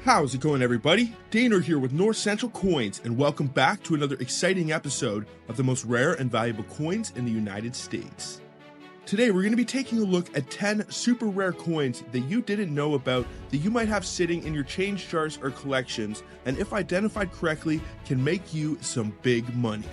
How's it going, everybody? Dana here with North Central Coins, and welcome back to another exciting episode of the most rare and valuable coins in the United States. Today we're going to be taking a look at 10 super rare coins that you didn't know about that you might have sitting in your change jars or collections, and if identified correctly, can make you some big money.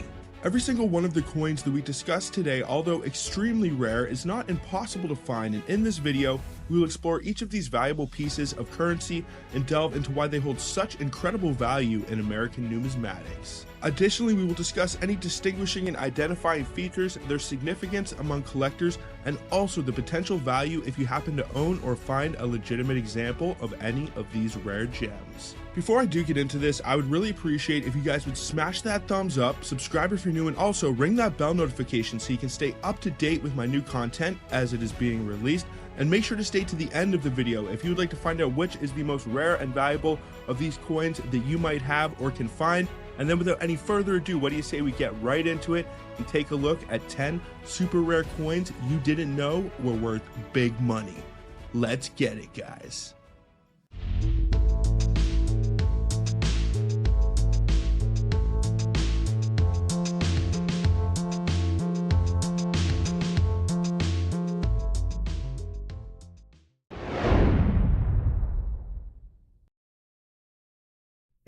Every single one of the coins that we discussed today, although extremely rare, is not impossible to find, and in this video, we will explore each of these valuable pieces of currency and delve into why they hold such incredible value in American numismatics. Additionally, we will discuss any distinguishing and identifying features, their significance among collectors, and also the potential value if you happen to own or find a legitimate example of any of these rare gems. Before I do get into this, I would really appreciate if you guys would smash that thumbs up, subscribe if you're new, and also ring that bell notification so you can stay up to date with my new content as it is being released. And make sure to stay to the end of the video if you would like to find out which is the most rare and valuable of these coins that you might have or can find. And then without any further ado, what do you say we get right into it and take a look at 10 super rare coins you didn't know were worth big money. Let's get it, guys.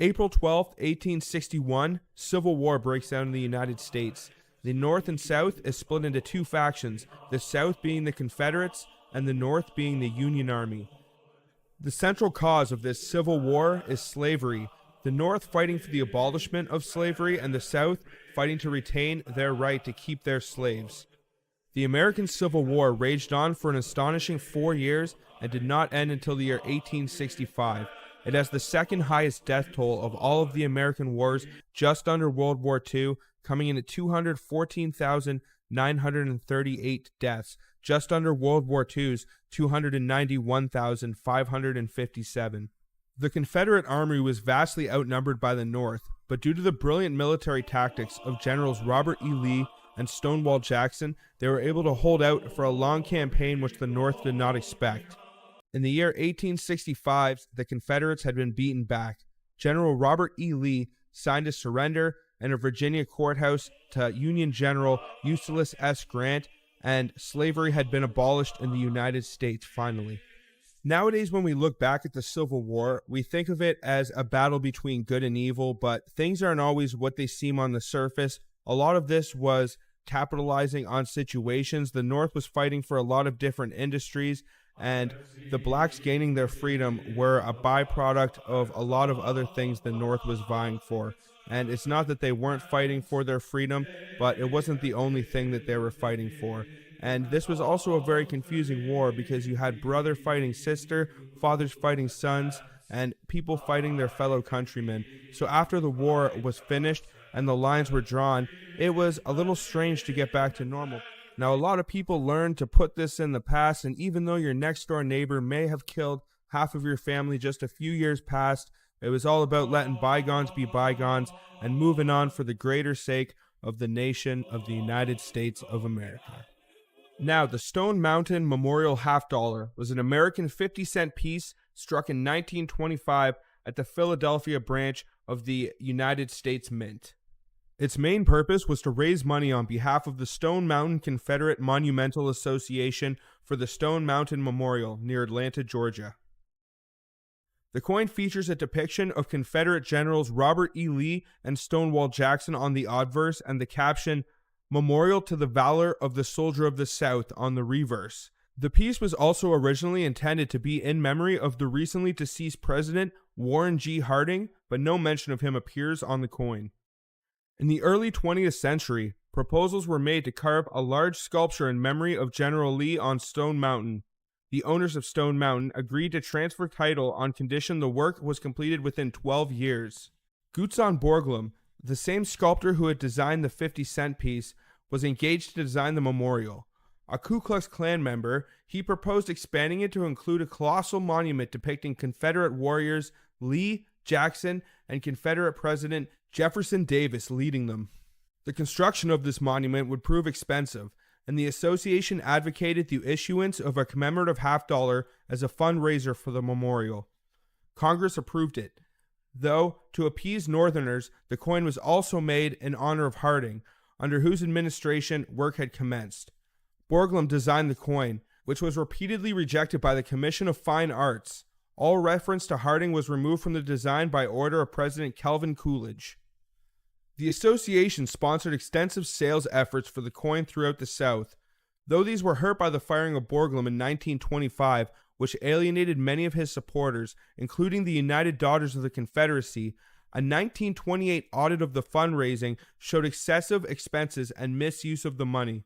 April 12, 1861, Civil War breaks out in the United States. The North and South is split into two factions, the South being the Confederates and the North being the Union Army. The central cause of this Civil War is slavery, the North fighting for the abolishment of slavery and the South fighting to retain their right to keep their slaves. The American Civil War raged on for an astonishing 4 years and did not end until the year 1865. It has the second highest death toll of all of the American wars, just under World War II, coming in at 214,938 deaths, just under World War II's 291,557. The Confederate Army was vastly outnumbered by the North, but due to the brilliant military tactics of Generals Robert E. Lee and Stonewall Jackson, they were able to hold out for a long campaign which the North did not expect. In the year 1865, the Confederates had been beaten back. General Robert E. Lee signed a surrender and a Virginia courthouse to Union General Ulysses S. Grant, and slavery had been abolished in the United States finally. Nowadays, when we look back at the Civil War, we think of it as a battle between good and evil, but things aren't always what they seem on the surface. A lot of this was capitalizing on situations. The North was fighting for a lot of different industries, and the blacks gaining their freedom were a byproduct of a lot of other things the North was vying for. And it's not that they weren't fighting for their freedom, but it wasn't the only thing that they were fighting for. And this was also a very confusing war because you had brother fighting sister, fathers fighting sons, and people fighting their fellow countrymen. So after the war was finished and the lines were drawn, it was a little strange to get back to normal. Now, a lot of people learned to put this in the past, and even though your next door neighbor may have killed half of your family just a few years past, it was all about letting bygones be bygones and moving on for the greater sake of the nation of the United States of America. Now, the Stone Mountain Memorial $half was an American 50-cent piece struck in 1925 at the Philadelphia branch of the United States Mint. Its main purpose was to raise money on behalf of the Stone Mountain Confederate Monumental Association for the Stone Mountain Memorial near Atlanta, Georgia. The coin features a depiction of Confederate Generals Robert E. Lee and Stonewall Jackson on the obverse and the caption, "Memorial to the Valor of the Soldier of the South" on the reverse. The piece was also originally intended to be in memory of the recently deceased President Warren G. Harding, but no mention of him appears on the coin. In the early 20th century, proposals were made to carve a large sculpture in memory of General Lee on Stone Mountain. The owners of Stone Mountain agreed to transfer title on condition the work was completed within 12 years. Gutzon Borglum, the same sculptor who had designed the 50-cent piece, was engaged to design the memorial. A Ku Klux Klan member, he proposed expanding it to include a colossal monument depicting Confederate warriors Lee, Jackson, and Confederate President Jefferson Davis leading them. The construction of this monument would prove expensive, and the association advocated the issuance of a commemorative $half as a fundraiser for the memorial. Congress approved it. Though, to appease Northerners, the coin was also made in honor of Harding, under whose administration work had commenced. Pilgrim designed the coin, which was repeatedly rejected by the Commission of Fine Arts. All reference to Harding was removed from the design by order of President Calvin Coolidge. The association sponsored extensive sales efforts for the coin throughout the South. Though these were hurt by the firing of Pilgrim in 1925, which alienated many of his supporters, including the United Daughters of the Confederacy, a 1928 audit of the fundraising showed excessive expenses and misuse of the money.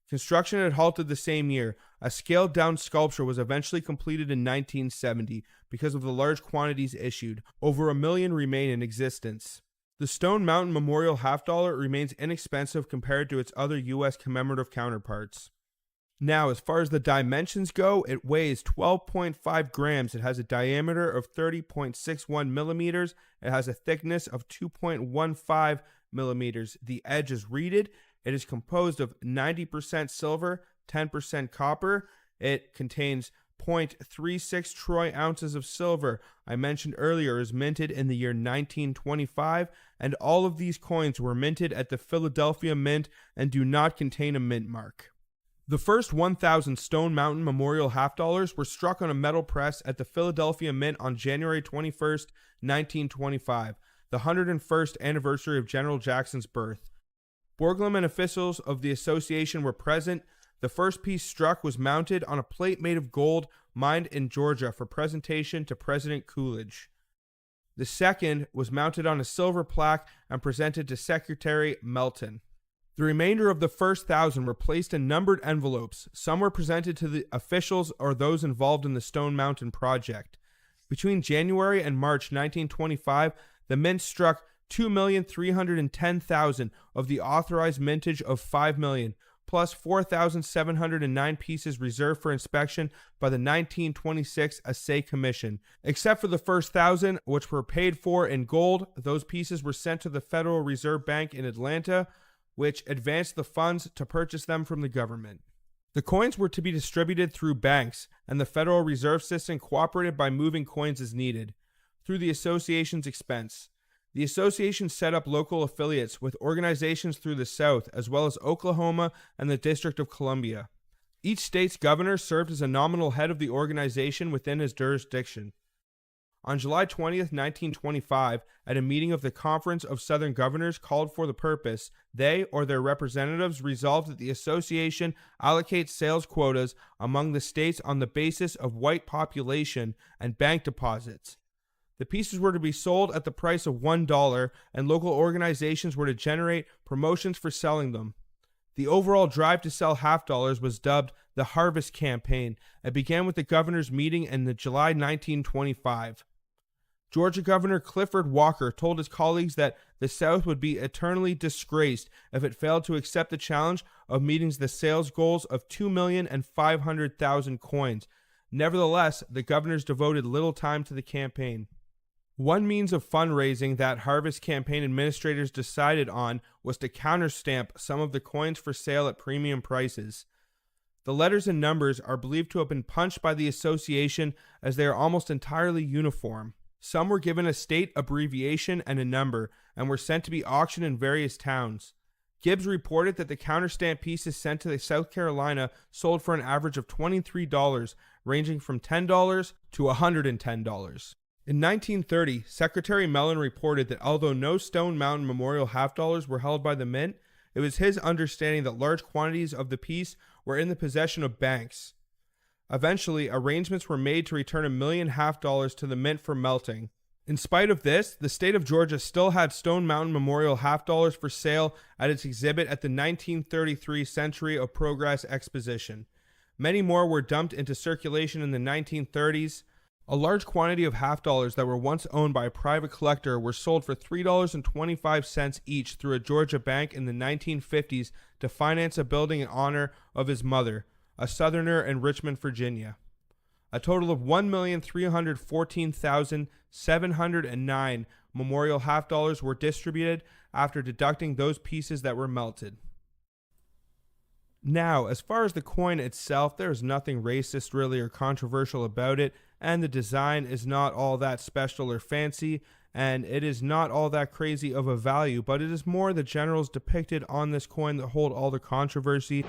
Construction had halted the same year. A scaled-down sculpture was eventually completed in 1970 because of the large quantities issued. Over 1 million remain in existence. The Stone Mountain Memorial $half remains inexpensive compared to its other U.S. commemorative counterparts. Now, as far as the dimensions go, it weighs 12.5 grams. It has a diameter of 30.61 millimeters. It has a thickness of 2.15 millimeters. The edge is reeded. It is composed of 90% silver, 10% copper. It contains 0.36 troy ounces of silver. I mentioned earlier is minted in the year 1925, and all of these coins were minted at the Philadelphia Mint and do not contain a mint mark. The first 1,000 Stone Mountain Memorial $half were struck on a metal press at the Philadelphia Mint on January 21st, 1925, the 101st anniversary of General Jackson's birth. Pilgrim and officials of the association were present. The first piece struck was mounted on a plate made of gold mined in Georgia for presentation to President Coolidge. The second was mounted on a silver plaque and presented to Secretary Melton. The remainder of the first 1,000 were placed in numbered envelopes. Some were presented to the officials or those involved in the Stone Mountain project. Between January and March 1925, the mint struck 2,310,000 of the authorized mintage of 5 million, plus 4,709 pieces reserved for inspection by the 1926 Assay Commission. Except for the first 1,000, which were paid for in gold, those pieces were sent to the Federal Reserve Bank in Atlanta, which advanced the funds to purchase them from the government. The coins were to be distributed through banks, and the Federal Reserve System cooperated by moving coins as needed, through the association's expense. The association set up local affiliates with organizations through the South, as well as Oklahoma and the District of Columbia. Each state's governor served as a nominal head of the organization within his jurisdiction. On July 20th, 1925, at a meeting of the Conference of Southern Governors called for the purpose, they or their representatives resolved that the association allocate sales quotas among the states on the basis of white population and bank deposits. The pieces were to be sold at the price of $1, and local organizations were to generate promotions for selling them. The overall drive to sell $half was dubbed the Harvest Campaign and began with the governor's meeting in July 1925. Georgia Governor Clifford Walker told his colleagues that the South would be eternally disgraced if it failed to accept the challenge of meeting the sales goals of 2,500,000 coins. Nevertheless, the governors devoted little time to the campaign. One means of fundraising that Harvest Campaign administrators decided on was to counterstamp some of the coins for sale at premium prices. The letters and numbers are believed to have been punched by the association as they are almost entirely uniform. Some were given a state abbreviation and a number and were sent to be auctioned in various towns. Gibbs reported that the counterstamp pieces sent to South Carolina sold for an average of $23, ranging from $10 to $110. In 1930, Secretary Mellon reported that although no Stone Mountain Memorial $half were held by the Mint, it was his understanding that large quantities of the piece were in the possession of banks. Eventually, arrangements were made to return $1 million $half to the Mint for melting. In spite of this, the state of Georgia still had Stone Mountain Memorial $half for sale at its exhibit at the 1933 Century of Progress Exposition. Many more were dumped into circulation in the 1930s. A large quantity of $half that were once owned by a private collector were sold for $3.25 each through a Georgia bank in the 1950s to finance a building in honor of his mother, a Southerner in Richmond, Virginia. A total of 1,314,709 memorial $half were distributed after deducting those pieces that were melted. Now, as far as the coin itself, there is nothing racist really or controversial about it. and the design is not all that special or fancy, and it is not all that crazy of a value, but it is more the generals depicted on this coin that hold all the controversy.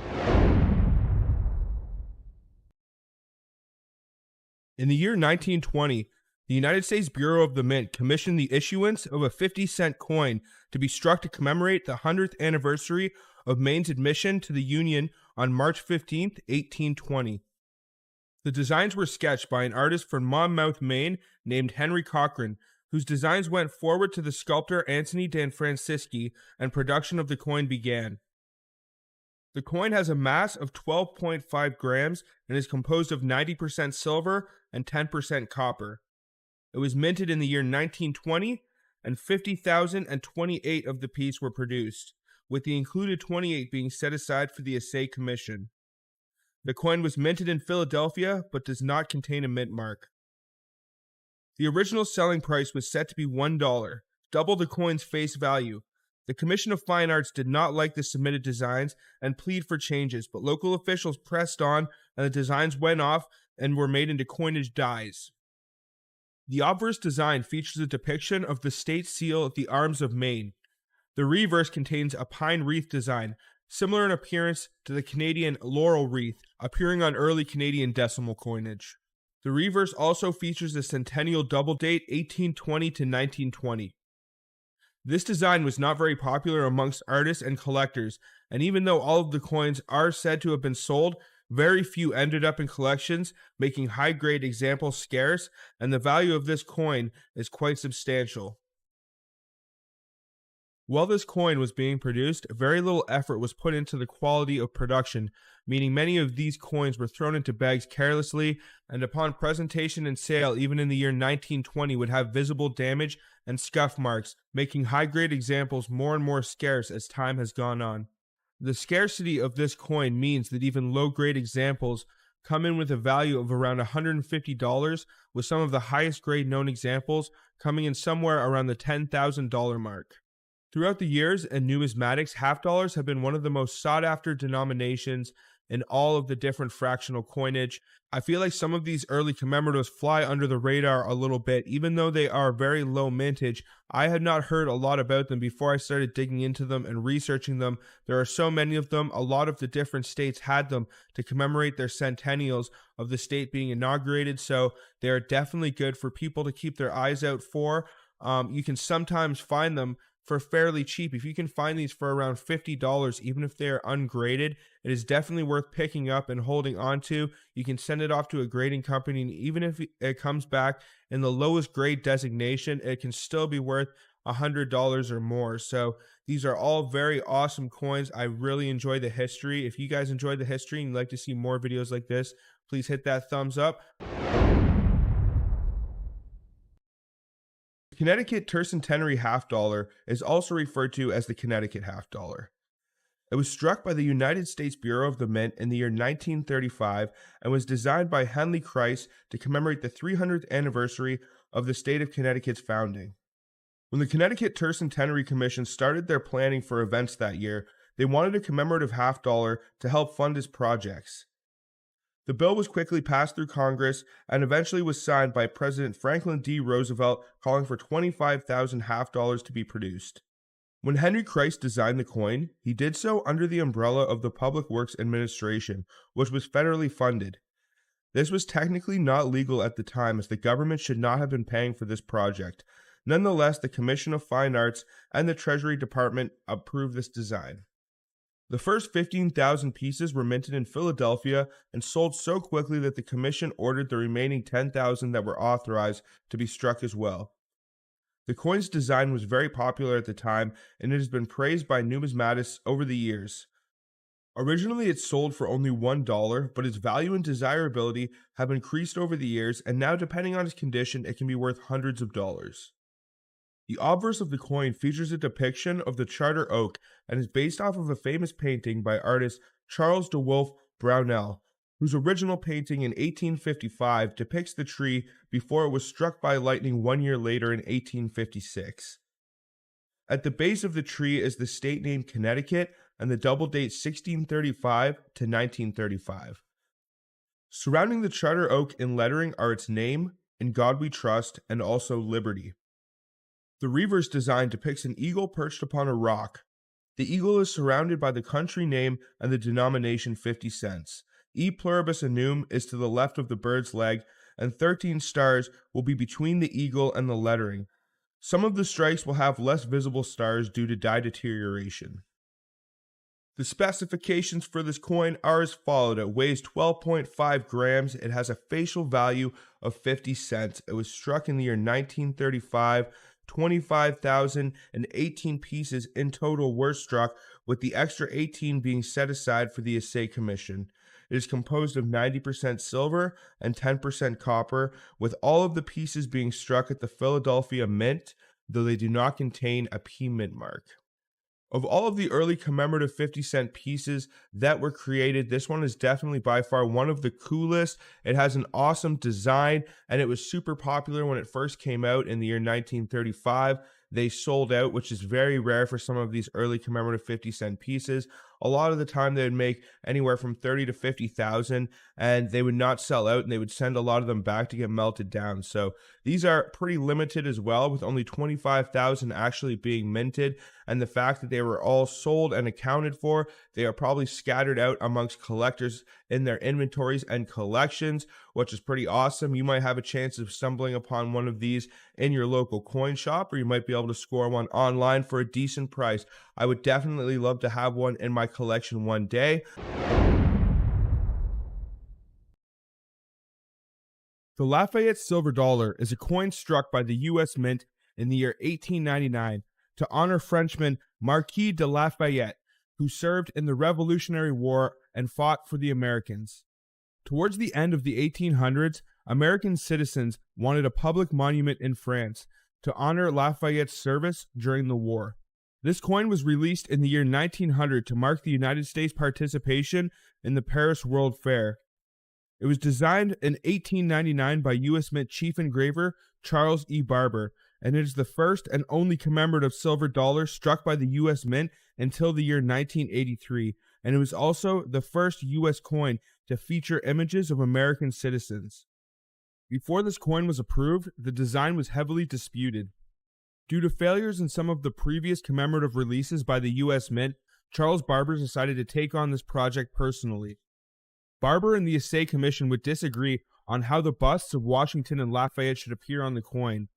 In the year 1920, the United States Bureau of the Mint commissioned the issuance of a 50-cent coin to be struck to commemorate the 100th anniversary of Maine's admission to the Union on March 15, 1820. The designs were sketched by an artist from Monmouth, Maine, named Henry Cochran, whose designs went forward to the sculptor Antony D'Francisci, and production of the coin began. The coin has a mass of 12.5 grams and is composed of 90% silver and 10% copper. It was minted in the year 1920, and 50,028 of the piece were produced, with the included 28 being set aside for the Assay Commission. The coin was minted in Philadelphia, but does not contain a mint mark. The original selling price was set to be $1, double the coin's face value. The Commission of Fine Arts did not like the submitted designs and plead for changes, but local officials pressed on, and the designs went off and were made into coinage dies. The obverse design features a depiction of the state seal of the arms of Maine. The reverse contains a pine wreath design, similar in appearance to the Canadian laurel wreath, appearing on early Canadian decimal coinage. The reverse also features the Centennial double date 1820 to 1920. This design was not very popular amongst artists and collectors, and even though all of the coins are said to have been sold, very few ended up in collections, making high-grade examples scarce, and the value of this coin is quite substantial. While this coin was being produced, very little effort was put into the quality of production, meaning many of these coins were thrown into bags carelessly, and upon presentation and sale even in the year 1920 would have visible damage and scuff marks, making high-grade examples more and more scarce as time has gone on. The scarcity of this coin means that even low-grade examples come in with a value of around $150, with some of the highest grade known examples coming in somewhere around the $10,000 mark. Throughout the years in numismatics, half dollars have been one of the most sought-after denominations in all of the different fractional coinage. I feel like some of these early commemoratives fly under the radar a little bit, even though they are very low mintage. I had not heard a lot about them before I started digging into them and researching them. There are so many of them. A lot of the different states had them to commemorate their centennials of the state being inaugurated, so they are definitely good for people to keep their eyes out for. You can sometimes find them for fairly cheap. If you can find these for around $50, even if they are ungraded, it is definitely worth picking up and holding on to. You can send it off to a grading company, and even if it comes back in the lowest grade designation, it can still be worth $100 or more. So these are all very awesome coins. I really enjoy the history. If you guys enjoyed the history and you'd like to see more videos like this, please hit that thumbs up. The Connecticut tercentenary half dollar is also referred to as the Connecticut half dollar. It was struck by the United States Bureau of the Mint in the year 1935 and was designed by Henry Christ to commemorate the 300th anniversary of the state of Connecticut's founding. When the Connecticut Tercentenary Commission started their planning for events that year, they wanted a commemorative half dollar to help fund its projects. The bill was quickly passed through Congress and eventually was signed by President Franklin D. Roosevelt, calling for 25,000 half dollars to be produced. When Henry Christ designed the coin, he did so under the umbrella of the Public Works Administration, which was federally funded. This was technically not legal at the time, as the government should not have been paying for this project. Nonetheless, the Commission of Fine Arts and the Treasury Department approved this design. The first 15,000 pieces were minted in Philadelphia and sold so quickly that the Commission ordered the remaining 10,000 that were authorized to be struck as well. The coin's design was very popular at the time, and it has been praised by numismatists over the years. Originally, it sold for only $1, but its value and desirability have increased over the years, and now, depending on its condition, it can be worth hundreds of dollars. The obverse of the coin features a depiction of the Charter Oak and is based off of a famous painting by artist Charles de Wolfe Brownell, whose original painting in 1855 depicts the tree before it was struck by lightning 1 year later in 1856. At the base of the tree is the state name Connecticut and the double date 1635 to 1935. Surrounding the charter oak in lettering are its name, "In God We Trust," and also "Liberty." The reverse design depicts an eagle perched upon a rock. The eagle is surrounded by the country name and the denomination 50 cents. E pluribus unum is to the left of the bird's leg, and 13 stars will be between the eagle and the lettering. Some of the strikes will have less visible stars due to dye deterioration. The specifications for this coin are as followed. It weighs 12.5 grams. It has a facial value of 50 cents. It was struck in the year 1935. 25,018 pieces in total were struck, with the extra 18 being set aside for the Assay Commission. It is composed of 90% silver and 10% copper, with all of the pieces being struck at the Philadelphia Mint, though they do not contain a P Mint mark. Of all of the early commemorative 50-cent pieces that were created, this one is definitely by far one of the coolest. It has an awesome design, and it was super popular when it first came out in the year 1935. They sold out, which is very rare for some of these early commemorative 50-cent pieces. A lot of the time they would make anywhere from 30 to 50,000, and they would not sell out, and they would send a lot of them back to get melted down. So these are pretty limited as well, with only 25,000 actually being minted. And the fact that they were all sold and accounted for, they are probably scattered out amongst collectors in their inventories and collections, which is pretty awesome. You might have a chance of stumbling upon one of these in your local coin shop, or you might be able to score one online for a decent price. I would definitely love to have one in my collection one day. The Lafayette silver dollar is a coin struck by the U.S. Mint in the year 1899 to honor Frenchman Marquis de Lafayette, who served in the Revolutionary War and fought for the Americans. Towards the end of the 1800s, American citizens wanted a public monument in France to honor Lafayette's service during the war. This coin was released in the year 1900 to mark the United States' participation in the Paris World Fair. It was designed in 1899 by U.S. Mint chief engraver Charles E. Barber, and it is the first and only commemorative silver dollar struck by the U.S. Mint until the year 1983, and it was also the first U.S. coin to feature images of American citizens. Before this coin was approved, the design was heavily disputed. Due to failures in some of the previous commemorative releases by the U.S. Mint, Charles Barber decided to take on this project personally. Barber and the Assay Commission would disagree on how the busts of Washington and Lafayette should appear on the coin.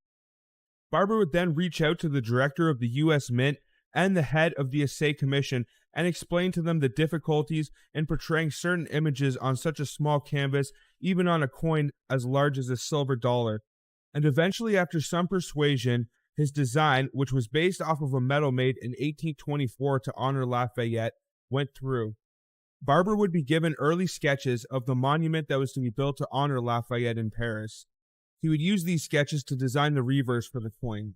Barber would then reach out to the director of the U.S. Mint and the head of the Assay Commission and explain to them the difficulties in portraying certain images on such a small canvas, even on a coin as large as a silver dollar. And eventually, after some persuasion, his design, which was based off of a medal made in 1824 to honor Lafayette, went through. Barber would be given early sketches of the monument that was to be built to honor Lafayette in Paris. He would use these sketches to design the reverse for the coin.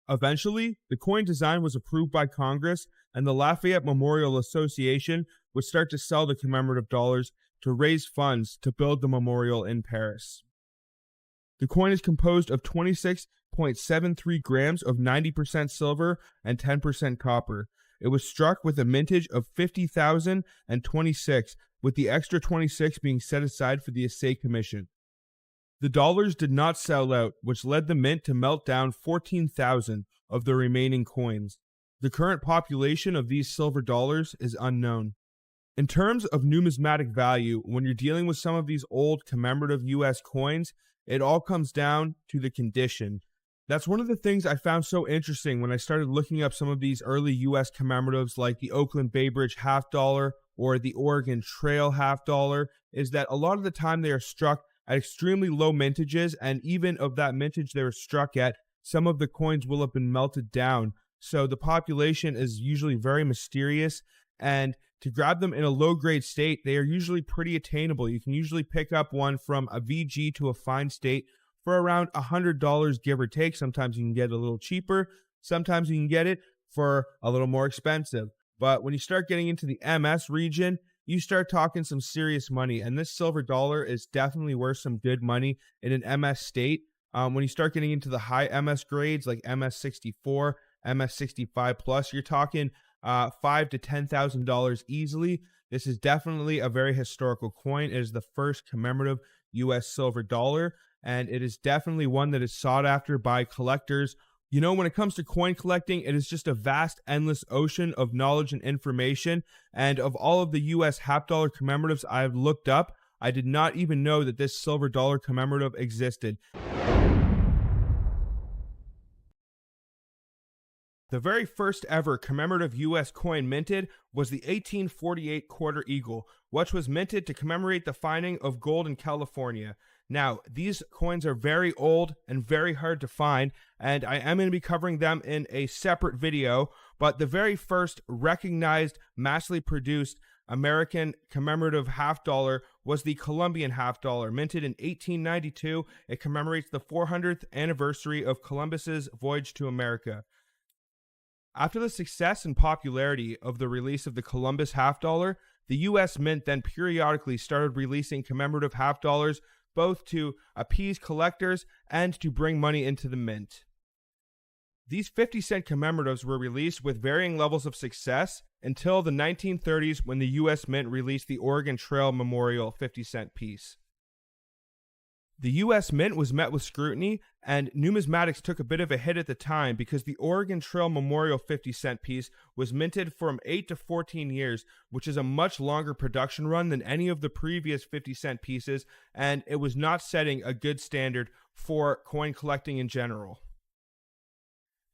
Eventually, the coin design was approved by Congress, and the Lafayette Memorial Association would start to sell the commemorative dollars to raise funds to build the memorial in Paris. The coin is composed of 26.73 grams of 90% silver and 10% copper. It was struck with a mintage of 50,026, with the extra 26 being set aside for the Assay Commission. The dollars did not sell out, which led the mint to melt down 14,000 of the remaining coins. The current population of these silver dollars is unknown. In terms of numismatic value, when you're dealing with some of these old commemorative U.S. coins, it all comes down to the condition. That's one of the things I found so interesting when I started looking up some of these early U.S. commemoratives like the Oakland Bay Bridge $50 or the Oregon Trail $50, is that a lot of the time they are struck at extremely low mintages, and even of that mintage they were struck at, some of the coins will have been melted down. So the population is usually very mysterious, and to grab them in a low-grade state, they are usually pretty attainable. You can usually pick up one from a VG to a fine state for around $100, give or take. Sometimes you can get it a little cheaper. Sometimes you can get it for a little more expensive. But when you start getting into the MS region, you start talking some serious money. And this silver dollar is definitely worth some good money in an MS state. When you start getting into the high MS grades like MS 64, MS 65 plus, you're talking $5,000 to $10,000 easily. This is definitely a very historical coin. It is the first commemorative U.S. silver dollar, and it is definitely one that is sought after by collectors. You know, when it comes to coin collecting, it is just a vast, endless ocean of knowledge and information. And of all of the U.S. half-dollar commemoratives I've looked up, I did not even know that this silver dollar commemorative existed. The very first ever commemorative U.S. coin minted was the 1848 quarter eagle, which was minted to commemorate the finding of gold in California. Now, these coins are very old and very hard to find, and I am going to be covering them in a separate video, but the very first recognized, massively produced American commemorative half dollar was the Columbian half dollar, minted in 1892. It commemorates the 400th anniversary of Columbus's voyage to America. After the success and popularity of the release of the Columbus half dollar, the U.S. Mint then periodically started releasing commemorative half dollars, both to appease collectors and to bring money into the mint. These 50-cent commemoratives were released with varying levels of success until the 1930s, when the U.S. Mint released the Oregon Trail Memorial 50-cent piece. The U.S. Mint was met with scrutiny, and numismatics took a bit of a hit at the time because the Oregon Trail Memorial 50-cent piece was minted from 8 to 14 years, which is a much longer production run than any of the previous 50-cent pieces, and it was not setting a good standard for coin collecting in general.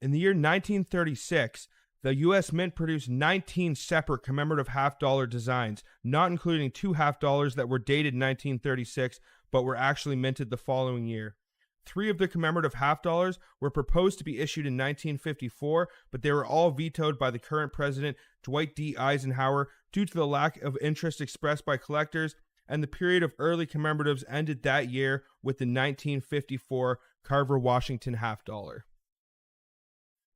In the year 1936, the U.S. Mint produced 19 separate commemorative half-dollar designs, not including 2 half-dollars that were dated 1936, but were actually minted the following year. 3 of the commemorative half-dollars were proposed to be issued in 1954, but they were all vetoed by the current president, Dwight D. Eisenhower, due to the lack of interest expressed by collectors, and the period of early commemoratives ended that year with the 1954 Carver Washington half-dollar.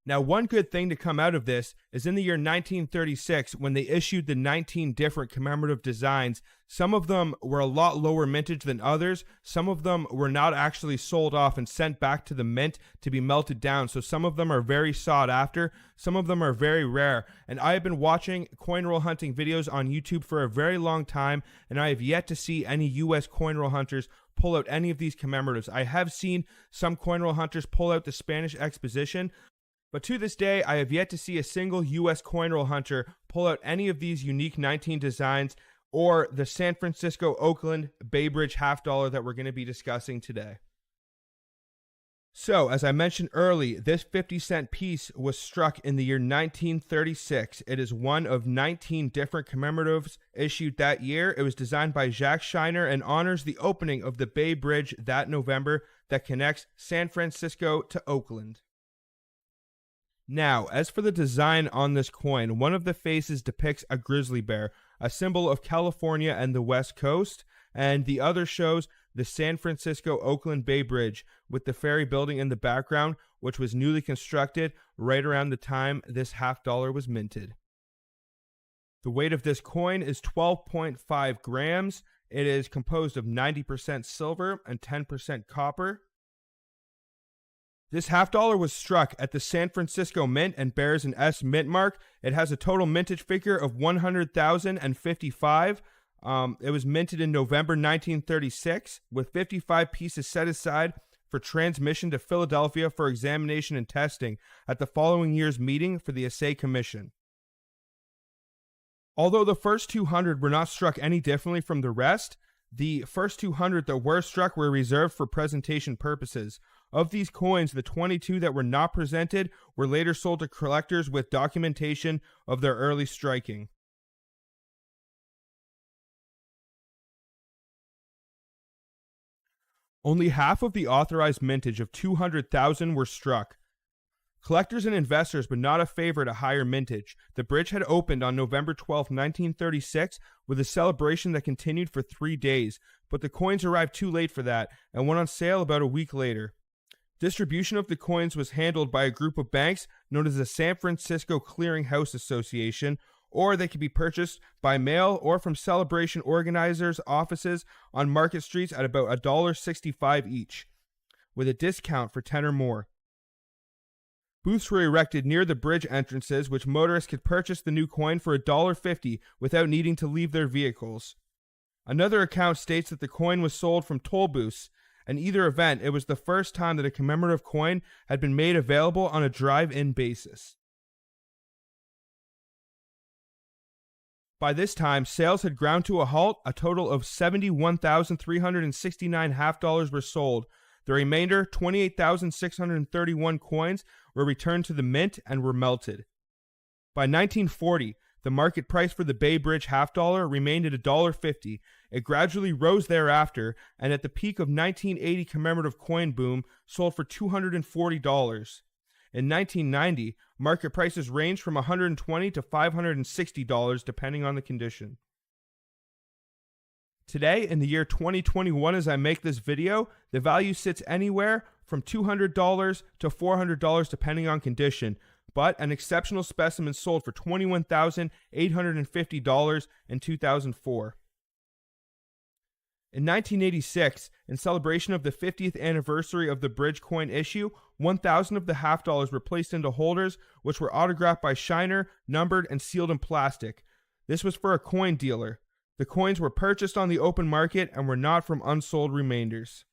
Now, one good thing to come out of this is in the year 1936, when they issued the 19 different commemorative designs, some of them were a lot lower mintage than others. Some of them were not actually sold off and sent back to the mint to be melted down. So some of them are very sought after. Some of them are very rare. And I have been watching coin roll hunting videos on YouTube for a very long time, and I have yet to see any U.S. coin roll hunters pull out any of these commemoratives. I have seen some coin roll hunters pull out the Spanish Exposition, but to this day, I have yet to see a single U.S. coin roll hunter pull out any of these unique 19 designs or the San Francisco-Oakland Bay Bridge half dollar that we're going to be discussing today. So, as I mentioned early, this 50-cent piece was struck in the year 1936. It is one of 19 different commemoratives issued that year. It was designed by Jacques Shiner and honors the opening of the Bay Bridge that November that connects San Francisco to Oakland. Now, as for the design on this coin, one of the faces depicts a grizzly bear, a symbol of California and the West Coast, and the other shows the San Francisco-Oakland Bay Bridge with the ferry building in the background, which was newly constructed right around the time this half dollar was minted. The weight of this coin is 12.5 grams. It is composed of 90% silver and 10% copper. This half dollar was struck at the San Francisco Mint and bears an S mint mark. It has a total mintage figure of 100,055. It was minted in November 1936 with 55 pieces set aside for transmission to Philadelphia for examination and testing at the following year's meeting for the Assay Commission. Although the first 200 were not struck any differently from the rest, the first 200 that were struck were reserved for presentation purposes. Of these coins, the 22 that were not presented were later sold to collectors with documentation of their early striking. Only half of the authorized mintage of 200,000 were struck. Collectors and investors would not have favored a higher mintage. The bridge had opened on November 12, 1936, with a celebration that continued for 3 days, but the coins arrived too late for that and went on sale about a week later. Distribution of the coins was handled by a group of banks known as the San Francisco Clearing House Association, or they could be purchased by mail or from celebration organizers' offices on market streets at about $1.65 each, with a discount for 10 or more. Booths were erected near the bridge entrances, which motorists could purchase the new coin for $1.50 without needing to leave their vehicles. Another account states that the coin was sold from toll booths. In either event, it was the first time that a commemorative coin had been made available on a drive-in basis. By this time, sales had ground to a halt. A total of 71,369 $half were sold. The remainder, 28,631 coins, were returned to the mint and were melted. By 1940, the market price for the Bay Bridge $half remained at $1.50. It gradually rose thereafter, and at the peak of 1980 commemorative coin boom, sold for $240. In 1990, market prices ranged from $120 to $560 depending on the condition. Today, in the year 2021, as I make this video, the value sits anywhere from $200 to $400 depending on condition, but an exceptional specimen sold for $21,850 in 2004. In 1986, in celebration of the 50th anniversary of the bridge coin issue, 1,000 of the $half were placed into holders, which were autographed by Shiner, numbered, and sealed in plastic. This was for a coin dealer. The coins were purchased on the open market and were not from unsold remainders.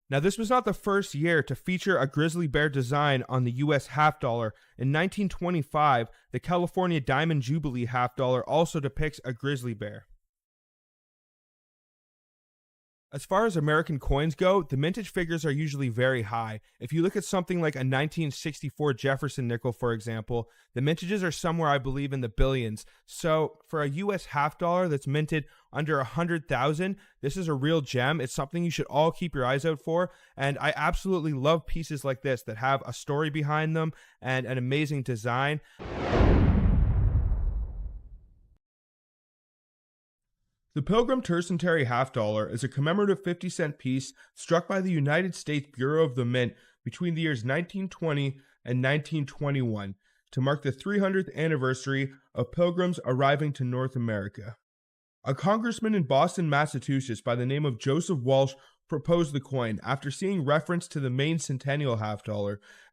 Now, this was not the first year to feature a grizzly bear design on the U.S. $half. In 1925, the California Diamond Jubilee $half also depicts a grizzly bear. As far as American coins go, the mintage figures are usually very high. If you look at something like a 1964 Jefferson nickel, for example, the mintages are somewhere, I believe, in the billions. So for a US $half that's minted under 100,000, this is a real gem. It's something you should all keep your eyes out for. And I absolutely love pieces like this that have a story behind them and an amazing design. The Pilgrim Tercentenary $half is a commemorative 50-cent piece struck by the United States Bureau of the Mint between the years 1920 and 1921 to mark the 300th anniversary of Pilgrims arriving to North America. A congressman in Boston, Massachusetts by the name of Joseph Walsh proposed the coin after seeing reference to the Maine Centennial $half,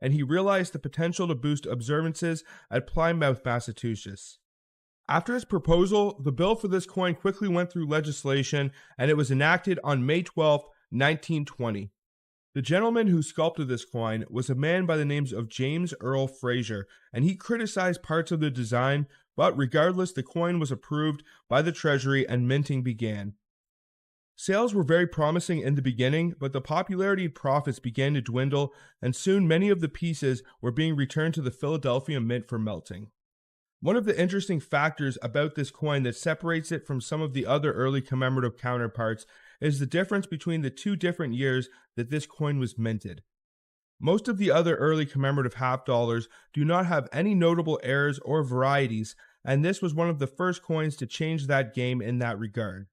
and he realized the potential to boost observances at Plymouth, Massachusetts. After his proposal, the bill for this coin quickly went through legislation, and it was enacted on May 12, 1920. The gentleman who sculpted this coin was a man by the names of James Earl Fraser, and he criticized parts of the design, but regardless, the coin was approved by the Treasury and minting began. Sales were very promising in the beginning, but the popularity and profits began to dwindle, and soon many of the pieces were being returned to the Philadelphia Mint for melting. One of the interesting factors about this coin that separates it from some of the other early commemorative counterparts is the difference between the two different years that this coin was minted. Most of the other early commemorative $half do not have any notable errors or varieties, and this was one of the first coins to change that game in that regard.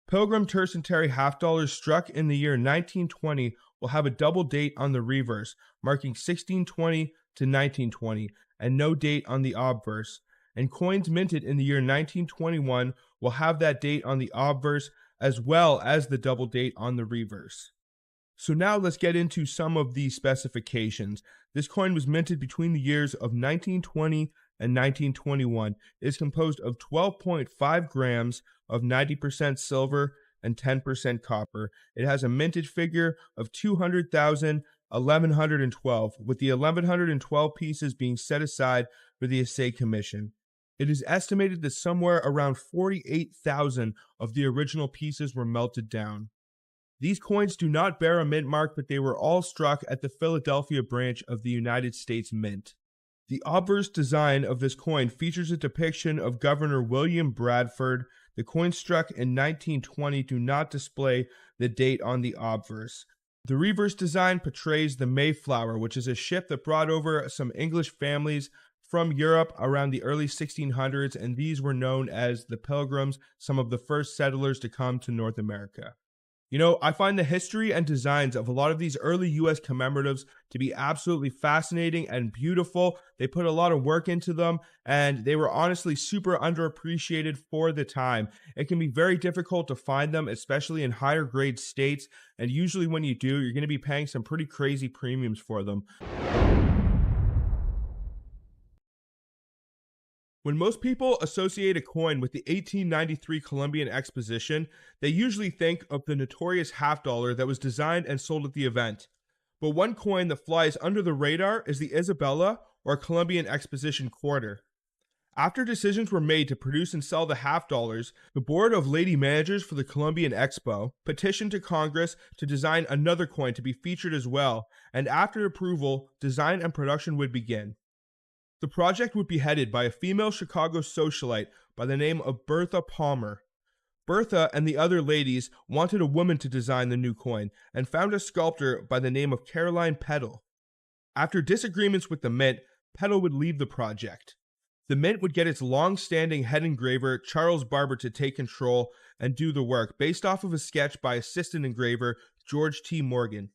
Pilgrim Tercentenary $half struck in the year 1920 will have a double date on the reverse, marking 1620 to 1920, and no date on the obverse, and coins minted in the year 1921 will have that date on the obverse as well as the double date on the reverse. So now let's get into some of these specifications. This coin was minted between the years of 1920 and 1921. It is composed of 12.5 grams of 90% silver and 10% copper. It has a mintage figure of 200,1112, with the 1112 pieces being set aside for the Assay Commission. It is estimated that somewhere around 48,000 of the original pieces were melted down. These coins do not bear a mint mark, but they were all struck at the Philadelphia branch of the United States Mint. The obverse design of this coin features a depiction of Governor William Bradford. The coins struck in 1920 do not display the date on the obverse. The reverse design portrays the Mayflower, which is a ship that brought over some English families from Europe around the early 1600s, and these were known as the Pilgrims, some of the first settlers to come to North America. I find the history and designs of a lot of these early US commemoratives to be absolutely fascinating and beautiful. They put a lot of work into them, and they were honestly super underappreciated for the time. It can be very difficult to find them, especially in higher grade states, and usually when you do, you're going to be paying some pretty crazy premiums for them. When most people associate a coin with the 1893 Columbian Exposition, they usually think of the notorious half dollar that was designed and sold at the event. But one coin that flies under the radar is the Isabella or Columbian Exposition Quarter. After decisions were made to produce and sell the half dollars, the board of lady managers for the Columbian Expo petitioned to Congress to design another coin to be featured as well, and after approval, design and production would begin. The project would be headed by a female Chicago socialite by the name of Bertha Palmer. Bertha and the other ladies wanted a woman to design the new coin and found a sculptor by the name of Caroline Peddle. After disagreements with the Mint, Peddle would leave the project. The Mint would get its long-standing head engraver Charles Barber to take control and do the work based off of a sketch by assistant engraver George T. Morgan.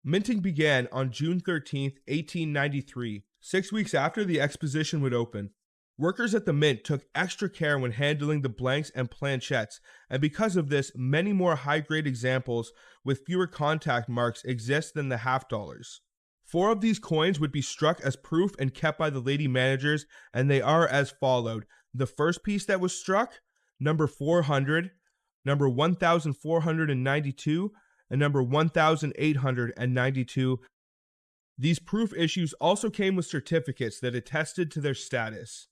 Minting began on June 13, 1893, 6 weeks after the exposition would open. Workers at the Mint took extra care when handling the blanks and planchettes, and because of this, many more high-grade examples with fewer contact marks exist than the half dollars. 4 of these coins would be struck as proof and kept by the lady managers, and they are as followed. The first piece that was struck, number 400, number 1492, and number 1892. These proof issues also came with certificates that attested to their status.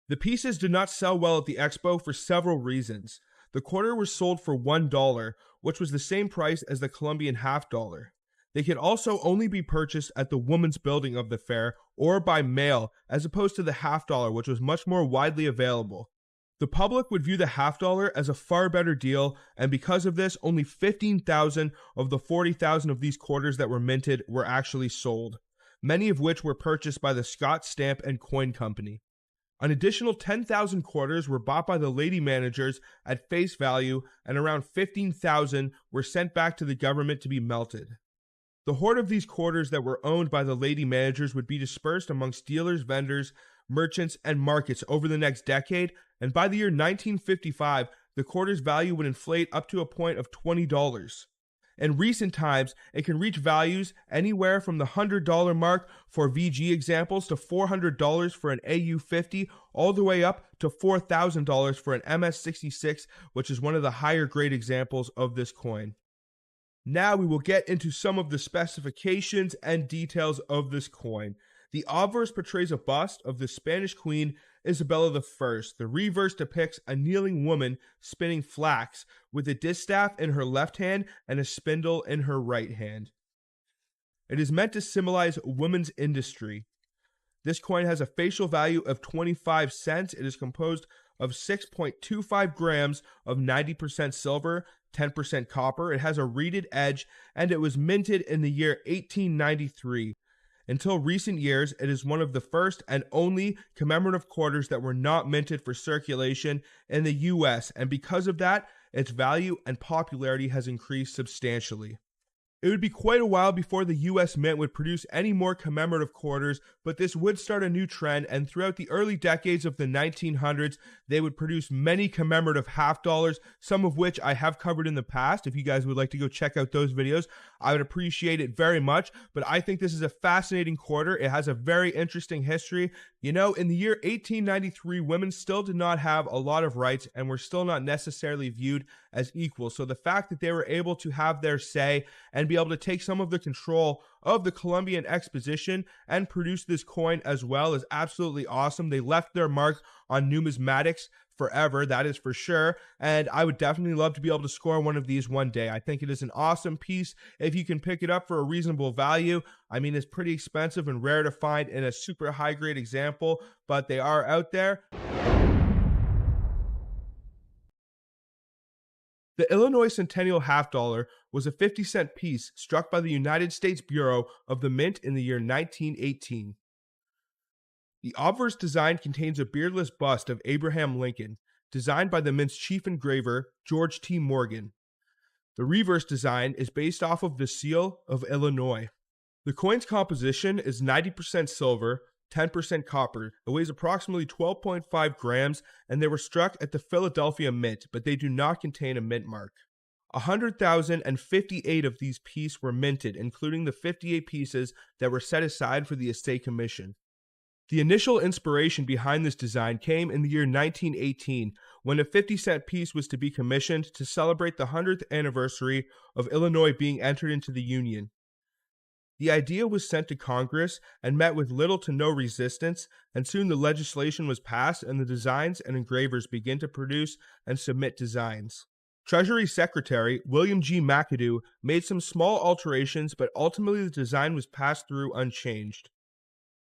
The pieces did not sell well at the expo for several reasons. The quarter was sold for $1, which was the same price as the Columbian half dollar. They could also only be purchased at the women's building of the fair or by mail, as opposed to the half dollar, which was much more widely available. The public would view the half dollar as a far better deal, and because of this, only 15,000 of the 40,000 of these quarters that were minted were actually sold, many of which were purchased by the Scott Stamp and Coin Company. An additional 10,000 quarters were bought by the lady managers at face value, and around 15,000 were sent back to the government to be melted. The hoard of these quarters that were owned by the lady managers would be dispersed amongst dealers, vendors, merchants, and markets over the next decade, and by the year 1955, the quarter's value would inflate up to a point of $20. In recent times, it can reach values anywhere from the $100 mark for VG examples to $400 for an AU50, all the way up to $4,000 for an MS66, which is one of the higher grade examples of this coin. Now we will get into some of the specifications and details of this coin. The obverse portrays a bust of the Spanish queen Isabella I. The reverse depicts a kneeling woman spinning flax with a distaff in her left hand and a spindle in her right hand. It is meant to symbolize women's industry. This coin has a facial value of 25 cents. It is composed of 6.25 grams of 90% silver, 10% copper. It has a reeded edge, and it was minted in the year 1893. Until recent years, it is one of the first and only commemorative quarters that were not minted for circulation in the US, and because of that, its value and popularity has increased substantially. It would be quite a while before the US Mint would produce any more commemorative quarters, but this would start a new trend, and throughout the early decades of the 1900s, they would produce many commemorative half dollars, some of which I have covered in the past. If you guys would like to go check out those videos, I would appreciate it very much, but I think this is a fascinating quarter. It has a very interesting history. In the year 1893, women still did not have a lot of rights and were still not necessarily viewed as equal. So the fact that they were able to have their say and be able to take some of the control of the Columbian Exposition and produce this coin as well is absolutely awesome. They left their mark on numismatics forever, that is for sure, and I would definitely love to be able to score one of these one day. I think it is an awesome piece if you can pick it up for a reasonable value. I mean, it's pretty expensive and rare to find in a super high grade example, but they are out there. The Illinois Centennial half dollar was a 50-cent piece struck by the United States Bureau of the Mint in the year 1918. The obverse design contains a beardless bust of Abraham Lincoln, designed by the Mint's chief engraver, George T. Morgan. The reverse design is based off of the seal of Illinois. The coin's composition is 90% silver, 10% copper. It weighs approximately 12.5 grams, and they were struck at the Philadelphia Mint, but they do not contain a mint mark. 100,058 of these pieces were minted, including the 58 pieces that were set aside for the estate commission. The initial inspiration behind this design came in the year 1918, when a 50-cent piece was to be commissioned to celebrate the 100th anniversary of Illinois being entered into the Union. The idea was sent to Congress and met with little to no resistance, and soon the legislation was passed and the designs and engravers began to produce and submit designs. Treasury Secretary William G. McAdoo made some small alterations, but ultimately the design was passed through unchanged.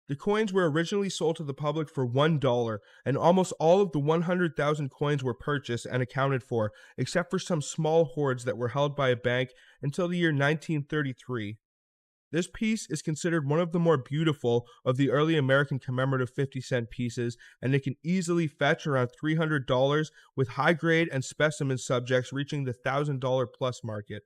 The coins were originally sold to the public for $1, and almost all of the 100,000 coins were purchased and accounted for, except for some small hoards that were held by a bank until the year 1933. This piece is considered one of the more beautiful of the early American commemorative 50-cent pieces, and it can easily fetch around $300, with high-grade and specimen subjects reaching the $1,000 plus market.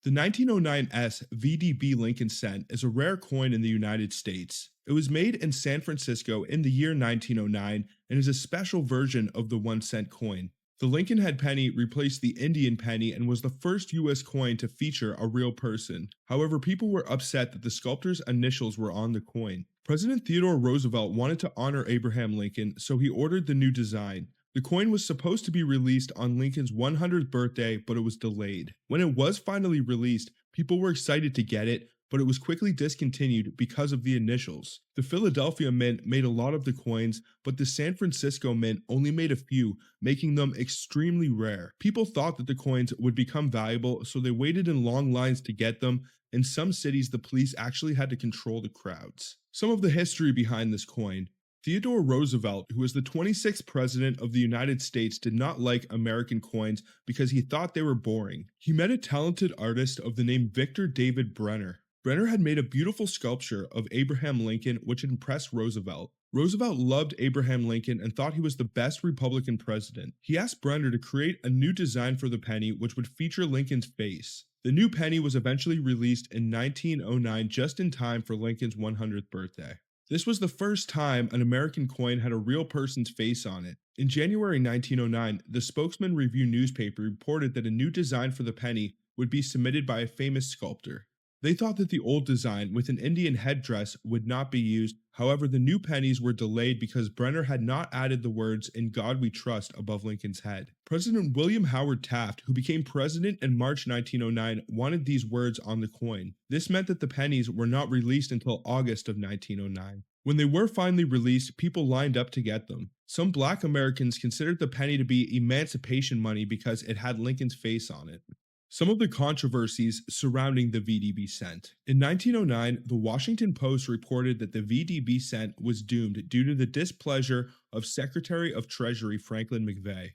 The 1909 S VDB Lincoln cent is a rare coin in the United States. It was made in San Francisco in the year 1909 and is a special version of the 1-cent coin. The Lincoln Head penny replaced the Indian penny and was the first U.S. coin to feature a real person. However, people were upset that the sculptor's initials were on the coin. President Theodore Roosevelt wanted to honor Abraham Lincoln, so he ordered the new design. The coin was supposed to be released on Lincoln's 100th birthday, but it was delayed. When it was finally released, people were excited to get it, but it was quickly discontinued because of the initials. The Philadelphia Mint made a lot of the coins, but the San Francisco Mint only made a few, making them extremely rare. People thought that the coins would become valuable, so they waited in long lines to get them. In some cities, the police actually had to control the crowds. Some of the history behind this coin. Theodore Roosevelt, who was the 26th president of the United States, did not like American coins because he thought they were boring. He met a talented artist of the name Victor David Brenner. Brenner had made a beautiful sculpture of Abraham Lincoln, which impressed Roosevelt. Roosevelt loved Abraham Lincoln and thought he was the best Republican president. He asked Brenner to create a new design for the penny, which would feature Lincoln's face. The new penny was eventually released in 1909, just in time for Lincoln's 100th birthday. This was the first time an American coin had a real person's face on it. In January 1909, the Spokesman Review newspaper reported that a new design for the penny would be submitted by a famous sculptor. They thought that the old design with an Indian headdress would not be used. However, the new pennies were delayed because Brenner had not added the words "In God We Trust" above Lincoln's head. President William Howard Taft, who became president in March 1909, wanted these words on the coin. This meant that the pennies were not released until August of 1909. When they were finally released, people lined up to get them. Some black Americans considered the penny to be emancipation money because it had Lincoln's face on it. Some of the controversies surrounding the VDB cent. In 1909, the Washington Post reported that the VDB cent was doomed due to the displeasure of Secretary of Treasury Franklin McVeigh.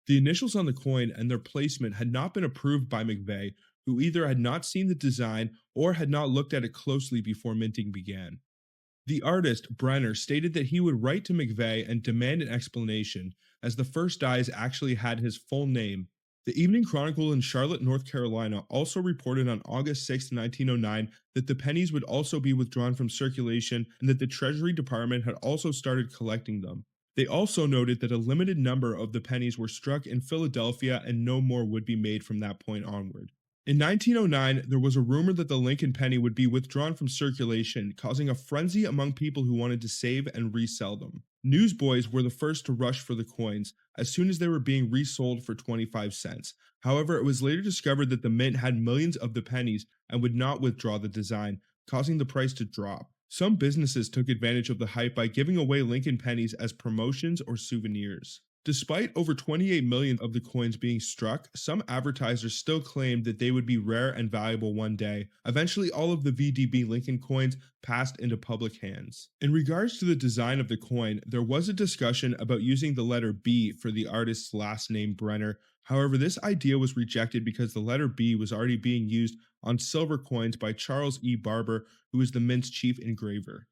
The initials on the coin and their placement had not been approved by McVeigh, who either had not seen the design or had not looked at it closely before minting began. The artist, Brenner, stated that he would write to McVeigh and demand an explanation, as the first dies actually had his full name. The Evening Chronicle in Charlotte, North Carolina also reported on August 6, 1909 that the pennies would also be withdrawn from circulation and that the Treasury Department had also started collecting them. They also noted that a limited number of the pennies were struck in Philadelphia and no more would be made from that point onward. In 1909, there was a rumor that the Lincoln penny would be withdrawn from circulation, causing a frenzy among people who wanted to save and resell them. Newsboys were the first to rush for the coins, as soon as they were being resold for 25 cents. However, it was later discovered that the mint had millions of the pennies and would not withdraw the design, causing the price to drop. Some businesses took advantage of the hype by giving away Lincoln pennies as promotions or souvenirs. Despite over 28 million of the coins being struck, some advertisers still claimed that they would be rare and valuable one day. Eventually, all of the VDB Lincoln coins passed into public hands. In regards to the design of the coin, there was a discussion about using the letter B for the artist's last name, Brenner. However, this idea was rejected because the letter B was already being used on silver coins by Charles E. Barber, who was the mint's chief engraver.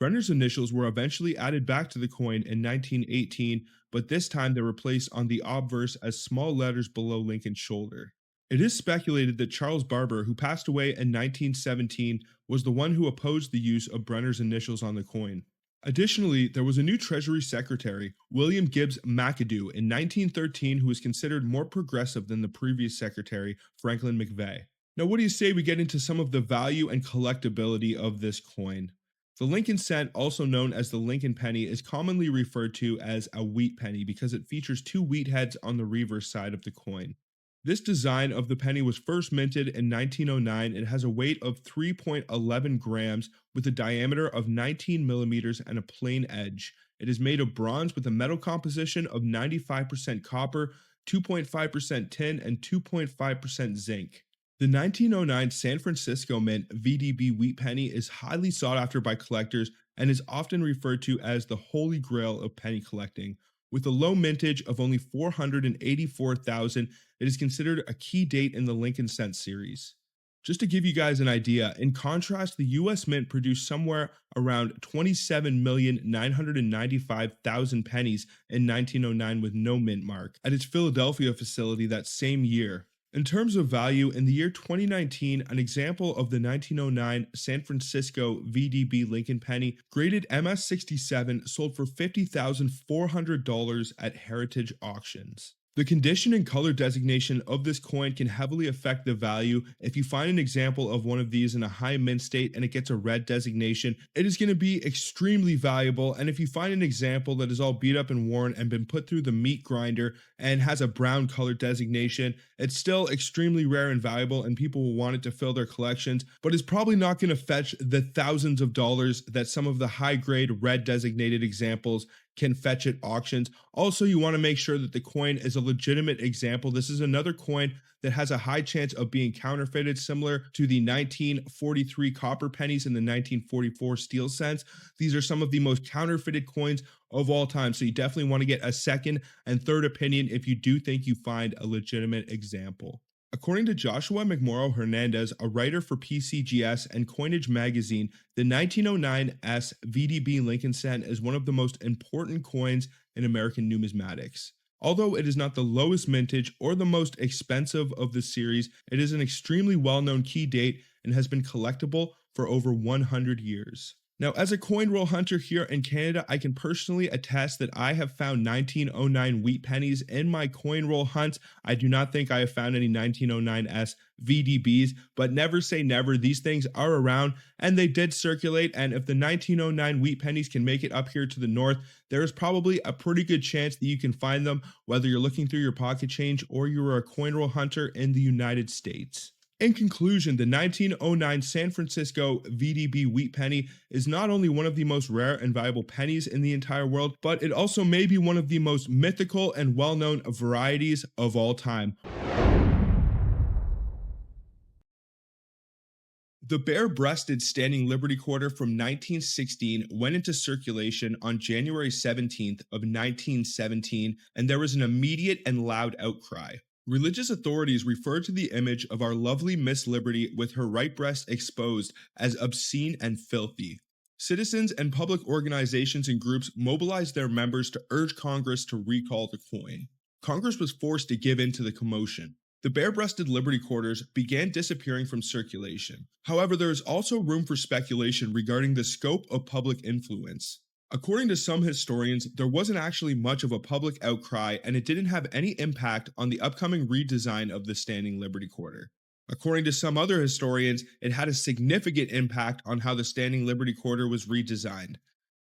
Brenner's initials were eventually added back to the coin in 1918, but this time they were placed on the obverse as small letters below Lincoln's shoulder. It is speculated that Charles Barber, who passed away in 1917, was the one who opposed the use of Brenner's initials on the coin. Additionally, there was a new Treasury Secretary, William Gibbs McAdoo, in 1913, who was considered more progressive than the previous secretary, Franklin McVeigh. Now, what do you say we get into some of the value and collectability of this coin? The Lincoln cent, also known as the Lincoln penny, is commonly referred to as a wheat penny because it features two wheat heads on the reverse side of the coin. This design of the penny was first minted in 1909. It has a weight of 3.11 grams with a diameter of 19 millimeters and a plain edge. It is made of bronze with a metal composition of 95% copper, 2.5% tin, and 2.5% zinc. The 1909 San Francisco Mint VDB wheat penny is highly sought after by collectors and is often referred to as the holy grail of penny collecting. With a low mintage of only 484,000, it is considered a key date in the Lincoln cent series. Just to give you guys an idea, in contrast, the US Mint produced somewhere around 27,995,000 pennies in 1909 with no mint mark at its Philadelphia facility that same year. In terms of value, in the year 2019, an example of the 1909 San Francisco VDB Lincoln penny, graded MS67, sold for $50,400 at Heritage Auctions. The condition and color designation of this coin can heavily affect the value. If you find an example of one of these in a high mint state and it gets a red designation, it is going to be extremely valuable. And if you find an example that is all beat up and worn and been put through the meat grinder and has a brown color designation, it's still extremely rare and valuable, and people will want it to fill their collections, but it's probably not going to fetch the thousands of dollars that some of the high grade red designated examples can fetch at auctions. Also, you want to make sure that the coin is a legitimate example. This is another coin that has a high chance of being counterfeited, similar to the 1943 copper pennies and the 1944 steel cents. These are some of the most counterfeited coins of all time, so you definitely want to get a second and third opinion if you do think you find a legitimate example. According to Joshua McMorrow Hernandez, a writer for PCGS and Coinage Magazine, the 1909 S VDB Lincoln cent is one of the most important coins in American numismatics. Although it is not the lowest mintage or the most expensive of the series, it is an extremely well-known key date and has been collectible for over 100 years. Now, as a coin roll hunter here in Canada, I can personally attest that I have found 1909 wheat pennies in my coin roll hunts. I do not think I have found any 1909S VDBs, but never say never. These things are around and they did circulate. And if the 1909 wheat pennies can make it up here to the north, there is probably a pretty good chance that you can find them, whether you're looking through your pocket change or you're a coin roll hunter in the United States. In conclusion, the 1909 San Francisco VDB wheat penny is not only one of the most rare and valuable pennies in the entire world, but it also may be one of the most mythical and well-known varieties of all time. The bare-breasted standing Liberty Quarter from 1916 went into circulation on January 17th of 1917, and there was an immediate and loud outcry. Religious authorities referred to the image of our lovely Miss Liberty with her right breast exposed as obscene and filthy. Citizens and public organizations and groups mobilized their members to urge Congress to recall the coin. Congress was forced to give in to the commotion. The bare-breasted Liberty Quarters began disappearing from circulation. However, there is also room for speculation regarding the scope of public influence. According to some historians, there wasn't actually much of a public outcry, and it didn't have any impact on the upcoming redesign of the Standing Liberty Quarter. According to some other historians, it had a significant impact on how the Standing Liberty Quarter was redesigned.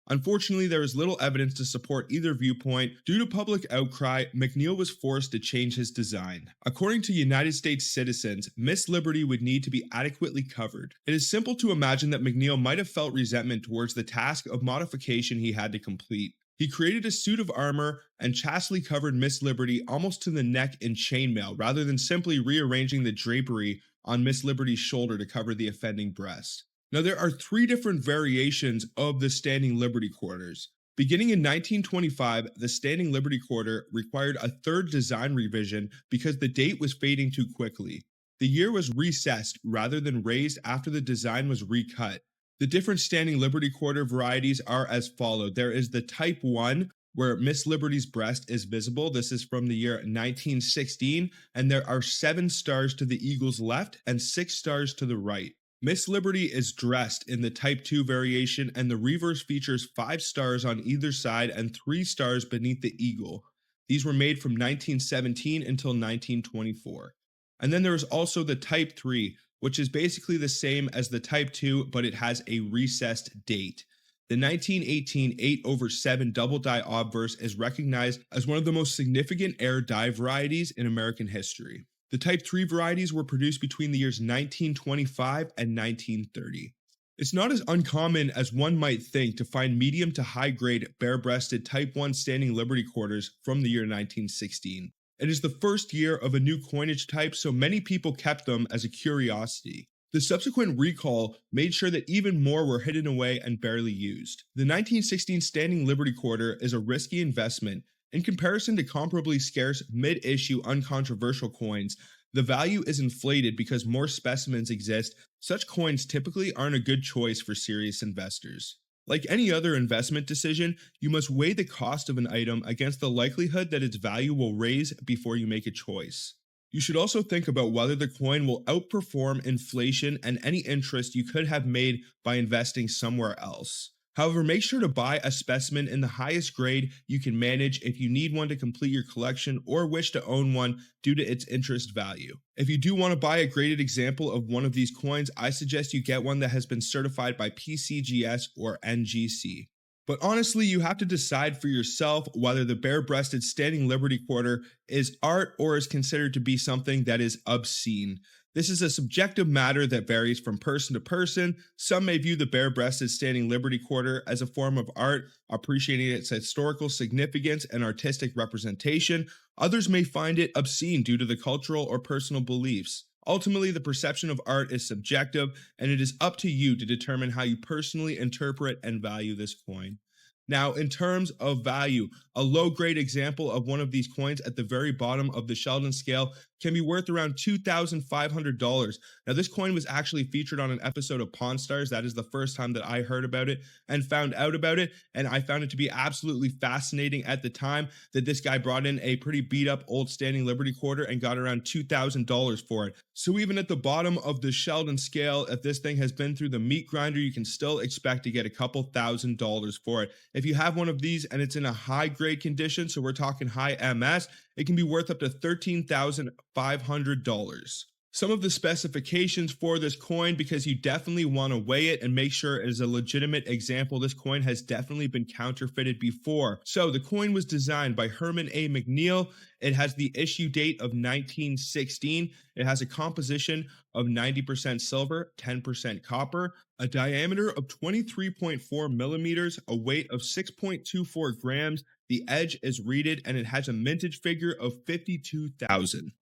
Unfortunately, there is little evidence to support either viewpoint. Due to public outcry, McNeil was forced to change his design. According to United States citizens, Miss Liberty would need to be adequately covered. It is simple to imagine that McNeil might have felt resentment towards the task of modification he had to complete. He created a suit of armor and chastely covered Miss Liberty almost to the neck in chainmail, rather than simply rearranging the drapery on Miss Liberty's shoulder to cover the offending breast. Now, there are three different variations of the Standing Liberty Quarters. Beginning in 1925, the Standing Liberty Quarter required a third design revision because the date was fading too quickly. The year was recessed rather than raised after the design was recut. The different standing Liberty Quarter varieties are as followed. There is the Type 1, where Miss Liberty's breast is visible. This is from the year 1916, and there are 7 stars to the eagle's left and 6 stars to the right. Miss Liberty is dressed in the Type 2 variation, and the reverse features 5 stars on either side and 3 stars beneath the eagle. These were made from 1917 until 1924. And then there is also the Type 3, which is basically the same as the Type 2, but it has a recessed date. The 1918 8/7 double die obverse is recognized as one of the most significant air die varieties in American history. The Type 3 varieties were produced between the years 1925 and 1930. It's not as uncommon as one might think to find medium to high grade bare-breasted Type 1 standing Liberty Quarters from the year 1916. It is the first year of a new coinage type, so many people kept them as a curiosity. The subsequent recall made sure that even more were hidden away and barely used. The 1916 standing Liberty Quarter is a risky investment. In comparison to comparably scarce mid-issue uncontroversial coins, the value is inflated because more specimens exist. Such coins typically aren't a good choice for serious investors. Like any other investment decision, you must weigh the cost of an item against the likelihood that its value will raise before you make a choice. You should also think about whether the coin will outperform inflation and any interest you could have made by investing somewhere else. However, make sure to buy a specimen in the highest grade you can manage if you need one to complete your collection or wish to own one due to its interest value. If you do want to buy a graded example of one of these coins, I suggest you get one that has been certified by PCGS or NGC. But honestly, you have to decide for yourself whether the bare-breasted standing Liberty Quarter is art or is considered to be something that is obscene. This is a subjective matter that varies from person to person. Some may view the bare-breasted standing Liberty Quarter as a form of art, appreciating its historical significance and artistic representation. Others may find it obscene due to the cultural or personal beliefs. Ultimately, the perception of art is subjective, and it is up to you to determine how you personally interpret and value this coin. Now, in terms of value, a low-grade example of one of these coins at the very bottom of the Sheldon scale can be worth around $2,500. Now, this coin was actually featured on an episode of Pawn Stars. That is the first time that I heard about it and found out about it, and I found it to be absolutely fascinating at the time that this guy brought in a pretty beat-up old standing Liberty Quarter and got around $2,000 for it. So even at the bottom of the Sheldon scale, if this thing has been through the meat grinder, you can still expect to get a couple $1,000s for it. If you have one of these and it's in a high grade condition, so we're talking high MS, it can be worth up to $13,500. Some of the specifications for this coin, because you definitely want to weigh it and make sure it is a legitimate example. This coin has definitely been counterfeited before. So the coin was designed by Herman A. McNeil. It has the issue date of 1916. It has a composition of 90% silver, 10% copper, a diameter of 23.4 millimeters, a weight of 6.24 grams. The edge is reeded, and it has a mintage figure of 52,000.